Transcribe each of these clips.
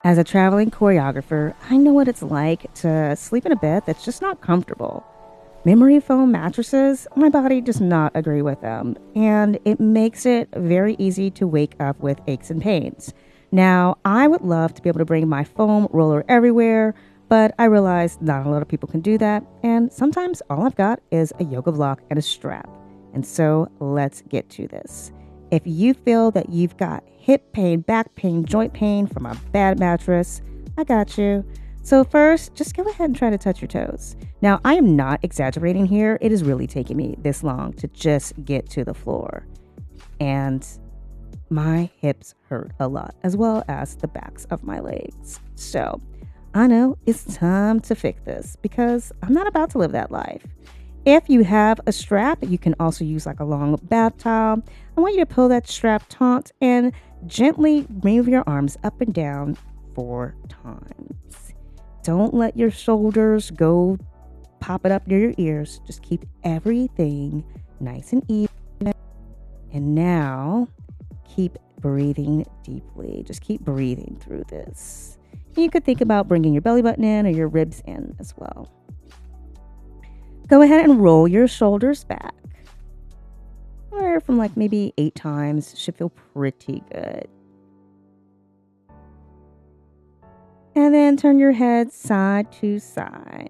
As a traveling choreographer, I know what it's like to sleep in a bed that's just not comfortable. Memory foam mattresses, my body does not agree with them, and it makes it very easy to wake up with aches and pains. Now, I would love to be able to bring my foam roller everywhere, but I realize not a lot of people can do that, and sometimes all I've got is a yoga block and a strap. And so let's get to this. If you feel that you've got hip pain, back pain, joint pain from a bad mattress, I got you. So first, just go ahead and try to touch your toes. Now, I am not exaggerating here. It is really taking me this long to just get to the floor. And my hips hurt a lot, as well as the backs of my legs. So I know it's time to fix this because I'm not about to live that life. If you have a strap, you can also use like a long bath towel. I want you to pull that strap taut and gently move your arms up and down 4 times. Don't let your shoulders go pop it up near your ears. Just keep everything nice and even. And now keep breathing deeply. Just keep breathing through this. You could think about bringing your belly button in or your ribs in as well. Go ahead and roll your shoulders back. Or from like maybe 8 times. Should feel pretty good. And then turn your head side to side.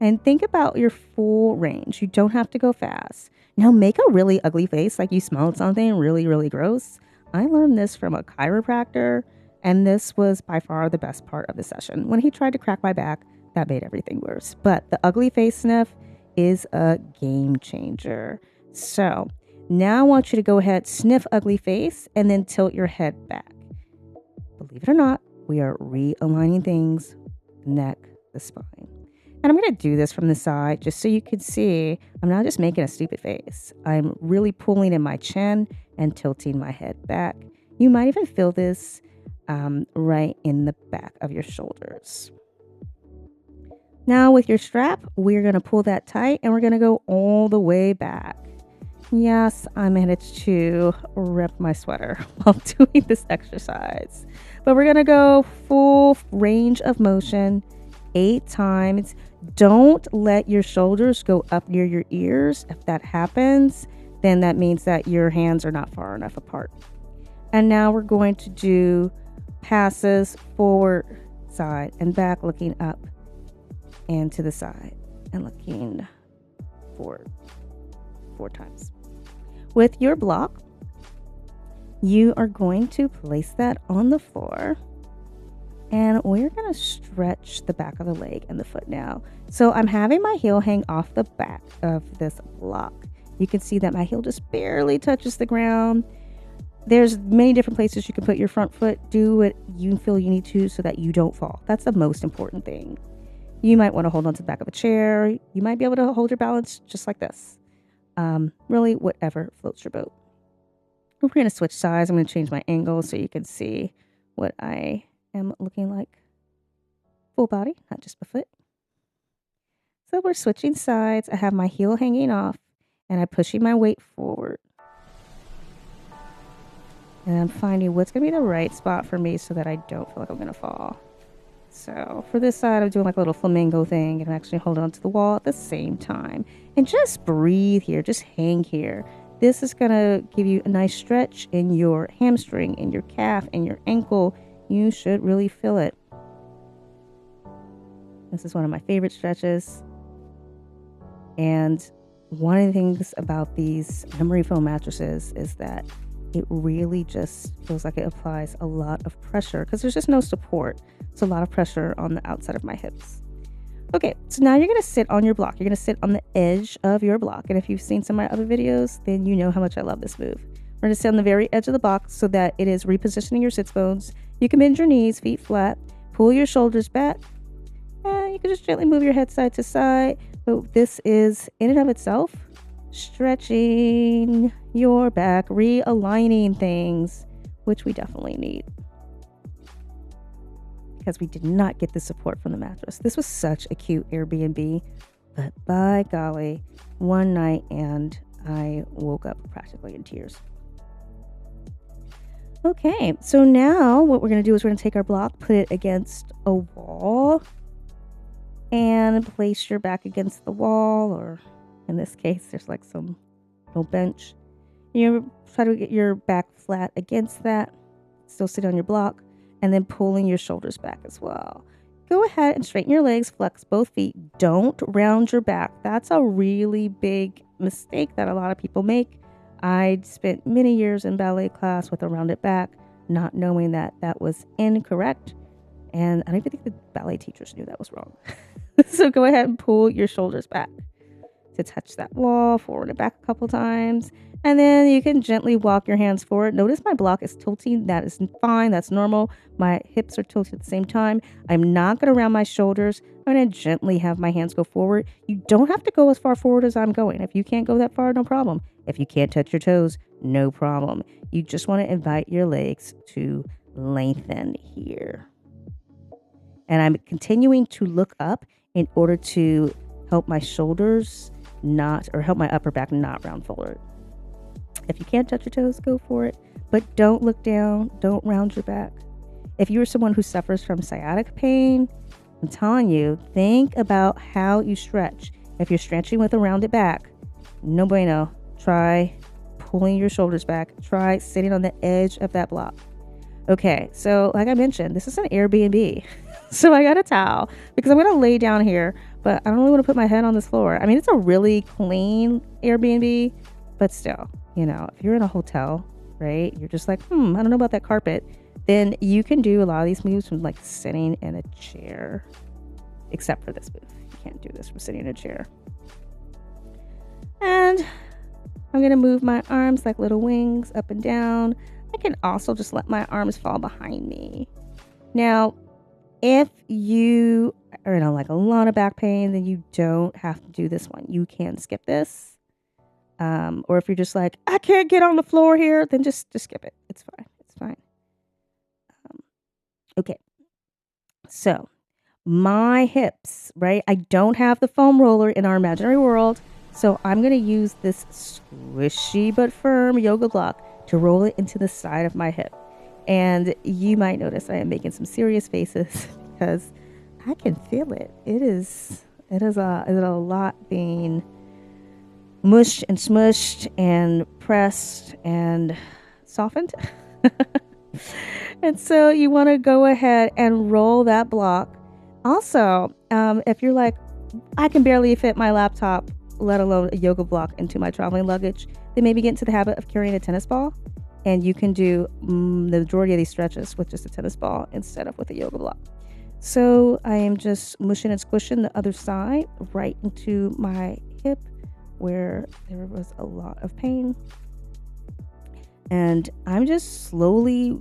And think about your full range. You don't have to go fast. Now make a really ugly face like you smelled something really, really gross. I learned this from a chiropractor, and this was by far the best part of the session. When he tried to crack my back, that made everything worse. But the ugly face sniff is a game changer. So now I want you to go ahead, sniff ugly face, and then tilt your head back. Believe it or not, we are realigning things, neck, the spine. And I'm going to do this from the side just so you can see I'm not just making a stupid face. I'm really pulling in my chin and tilting my head back. You might even feel this right in the back of your shoulders. Now with your strap, we're going to pull that tight and we're going to go all the way back. Yes, I managed to rip my sweater while doing this exercise. But we're going to go full range of motion 8 times. Don't let your shoulders go up near your ears. If that happens, then that means that your hands are not far enough apart. And now we're going to do passes forward, side, and back, looking up and to the side and looking forward 4 times. With your block, you are going to place that on the floor. And we're going to stretch the back of the leg and the foot now. So I'm having my heel hang off the back of this block. You can see that my heel just barely touches the ground. There's many different places you can put your front foot. Do what you feel you need to so that you don't fall. That's the most important thing. You might want to hold on to the back of a chair. You might be able to hold your balance just like this. Really, whatever floats your boat. We're going to switch sides. I'm going to change my angle so you can see what I am looking like. Full body, not just my foot. So we're switching sides. I have my heel hanging off and I'm pushing my weight forward. And I'm finding what's going to be the right spot for me so that I don't feel like I'm going to fall. So for this side, I'm doing like a little flamingo thing and I'm actually holding onto the wall at the same time. And just breathe here, just hang here. This is going to give you a nice stretch in your hamstring, in your calf, and your ankle. You should really feel it. This is one of my favorite stretches. And one of the things about these memory foam mattresses is that it really just feels like it applies a lot of pressure because there's just no support. It's a lot of pressure on the outside of my hips. Okay, so now you're going to sit on your block. You're going to sit on the edge of your block. And if you've seen some of my other videos, then you know how much I love this move. We're going to sit on the very edge of the box so that it is repositioning your sits bones. You can bend your knees, feet flat, pull your shoulders back, and you can just gently move your head side to side. But this is, in and of itself, stretching your back, realigning things, which we definitely need. Because we did not get the support from the mattress. This was such a cute Airbnb, but by golly, one night and I woke up practically in tears. Okay, so now what we're going to do is we're going to take our block, put it against a wall, and place your back against the wall, or in this case, there's like some little bench. You try to get your back flat against that, still sit on your block, and then pulling your shoulders back as well. Go ahead and straighten your legs, flex both feet. Don't round your back. That's a really big mistake that a lot of people make. I spent many years in ballet class with a rounded back, not knowing that that was incorrect. And I don't even think the ballet teachers knew that was wrong. So go ahead and pull your shoulders back to touch that wall, forward and back a couple times. And then you can gently walk your hands forward. Notice my block is tilting. That is fine. That's normal. My hips are tilted at the same time. I'm not going to round my shoulders. I'm going to gently have my hands go forward. You don't have to go as far forward as I'm going. If you can't go that far, no problem. If you can't touch your toes, no problem. You just want to invite your legs to lengthen here. And I'm continuing to look up in order to help my shoulders help my upper back not round forward. If you can't touch your toes, go for it. But don't look down. Don't round your back. If you're someone who suffers from sciatic pain, I'm telling you, think about how you stretch. If you're stretching with a rounded back, no bueno. Try pulling your shoulders back. Try sitting on the edge of that block. Okay, so like I mentioned, this is an Airbnb. So I got a towel because I'm going to lay down here, but I don't really want to put my head on this floor. I mean, it's a really clean Airbnb, but still, if you're in a hotel, right, you're just like, I don't know about that carpet, then you can do a lot of these moves from like sitting in a chair, except for this move. You can't do this from sitting in a chair. And I'm going to move my arms like little wings up and down. I can also just let my arms fall behind me. Now, if you are in like a lot of back pain, then you don't have to do this one. You can skip this. Or if you're just like, I can't get on the floor here, then just skip it. It's fine. It's fine. Okay. So my hips, right? I don't have the foam roller in our imaginary world. So I'm going to use this squishy but firm yoga block to roll it into the side of my hip. And you might notice I am making some serious faces because I can feel it. It is a lot being mushed and smushed and pressed and softened. And so you want to go ahead and roll that block. Also, if you're like, I can barely fit my laptop, let alone a yoga block, into my traveling luggage, then maybe get into the habit of carrying a tennis ball. And you can do the majority of these stretches with just a tennis ball instead of with a yoga block. So I am just mushing and squishing the other side right into my hip where there was a lot of pain. And I'm just slowly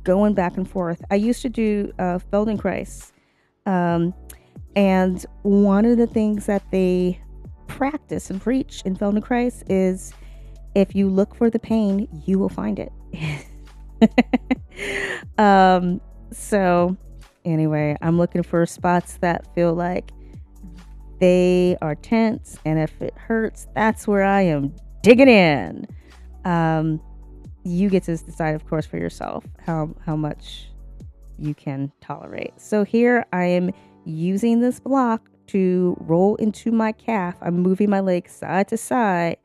going back and forth. I used to do Feldenkrais. And one of the things that they practice and preach in Feldenkrais is, if you look for the pain, you will find it. So anyway, I'm looking for spots that feel like they are tense. And if it hurts, that's where I am digging in. You get to decide, of course, for yourself how much you can tolerate. So here I am using this block to roll into my calf. I'm moving my legs side to side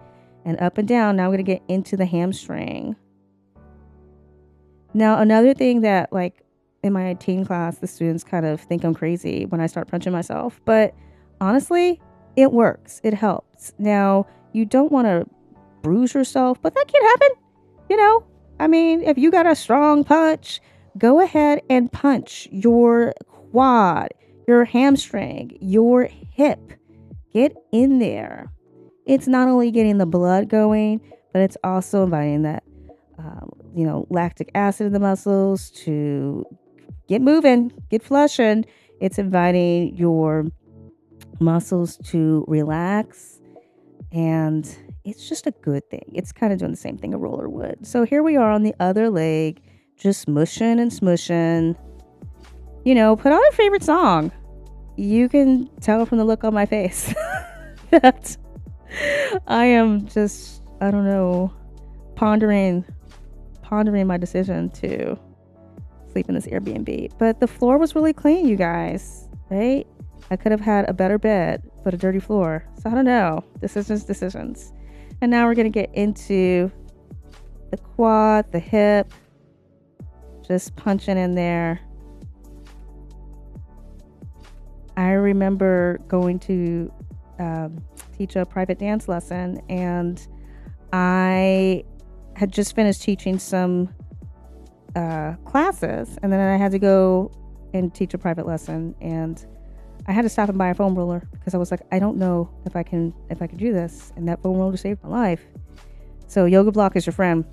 and up and down. Now I'm going to get into the hamstring. Now, another thing that, like, in my teen class, the students kind of think I'm crazy when I start punching myself. But honestly, it works. It helps. Now, you don't want to bruise yourself, but that can happen. I mean, if you got a strong punch, go ahead and punch your quad, your hamstring, your hip. Get in there. It's not only getting the blood going, but it's also inviting that, lactic acid in the muscles to get moving, get flushing. It's inviting your muscles to relax. And it's just a good thing. It's kind of doing the same thing a roller would. So here we are on the other leg, just mushing and smushing. Put on your favorite song. You can tell from the look on my face that I am just, pondering pondering my decision to sleep in this Airbnb. But the floor was really clean, you guys, right? I could have had a better bed, but a dirty floor. So I don't know. Decisions. And now we're going to get into the quad, the hip, just punching in there. I remember going to teach a private dance lesson, and I had just finished teaching some classes, and then I had to go and teach a private lesson, and I had to stop and buy a foam roller because I was like, I don't know if I can do this, and that foam roller saved my life. So yoga block is your friend.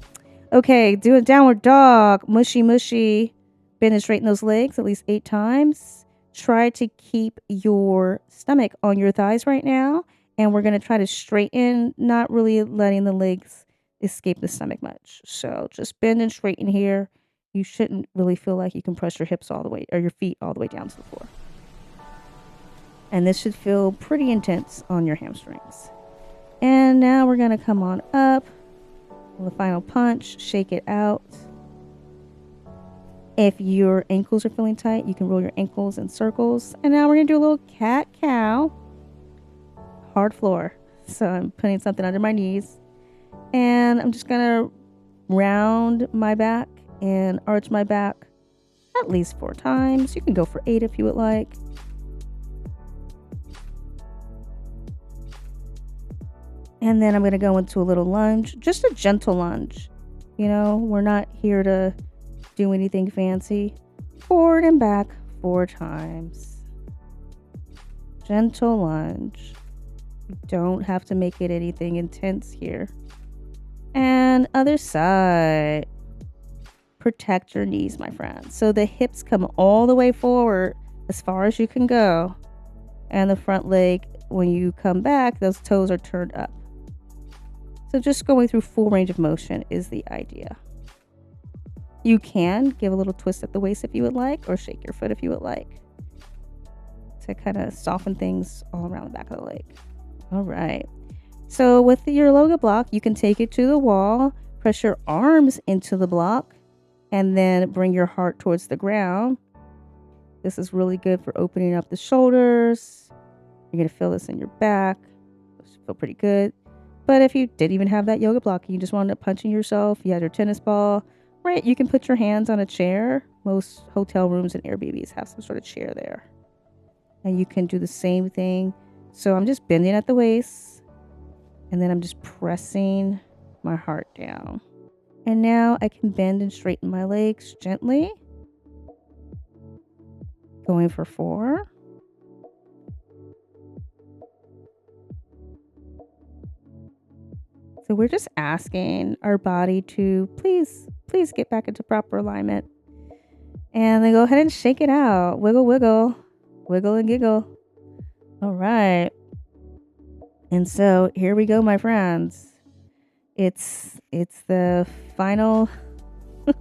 Okay, do a downward dog, mushy, bend and straighten those legs at least 8 times. Try to keep your stomach on your thighs right now, and we're going to try to straighten, not really letting the legs escape the stomach much. So just bend and straighten here. You shouldn't really feel like you can press your hips all the way, or your feet all the way down to the floor. And this should feel pretty intense on your hamstrings. And now we're going to come on up. The final punch, shake it out. If your ankles are feeling tight, you can roll your ankles in circles. And now we're going to do a little cat-cow. Hard floor. So I'm putting something under my knees. And I'm just going to round my back and arch my back at least 4 times. You can go for 8 if you would like. And then I'm going to go into a little lunge, just a gentle lunge. You know, we're not here to do anything fancy. Forward and back 4 times. Gentle lunge. You don't have to make it anything intense here. And other side. Protect your knees, my friend. So the hips come all the way forward as far as you can go. And the front leg, when you come back, those toes are turned up. So just going through full range of motion is the idea. You can give a little twist at the waist if you would like, or shake your foot if you would like, to kind of soften things all around the back of the leg. All right. So with your yoga block, you can take it to the wall, press your arms into the block, and then bring your heart towards the ground. This is really good for opening up the shoulders. You're going to feel this in your back. This will feel pretty good. But if you didn't even have that yoga block and you just wound up punching yourself, you had your tennis ball, right? You can put your hands on a chair. Most hotel rooms and Airbnbs have some sort of chair there. And you can do the same thing. So I'm just bending at the waist, and then I'm just pressing my heart down. And now I can bend and straighten my legs gently. Going for 4. So we're just asking our body to please get back into proper alignment. And then go ahead and shake it out. Wiggle, wiggle. Wiggle and giggle. All right. And so here we go, my friends. It's the final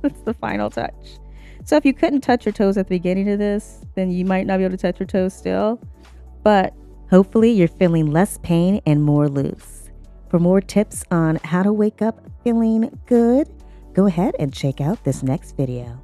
it's the final touch. So if you couldn't touch your toes at the beginning of this, then you might not be able to touch your toes still. But hopefully you're feeling less pain and more loose. For more tips on how to wake up feeling good, go ahead and check out this next video.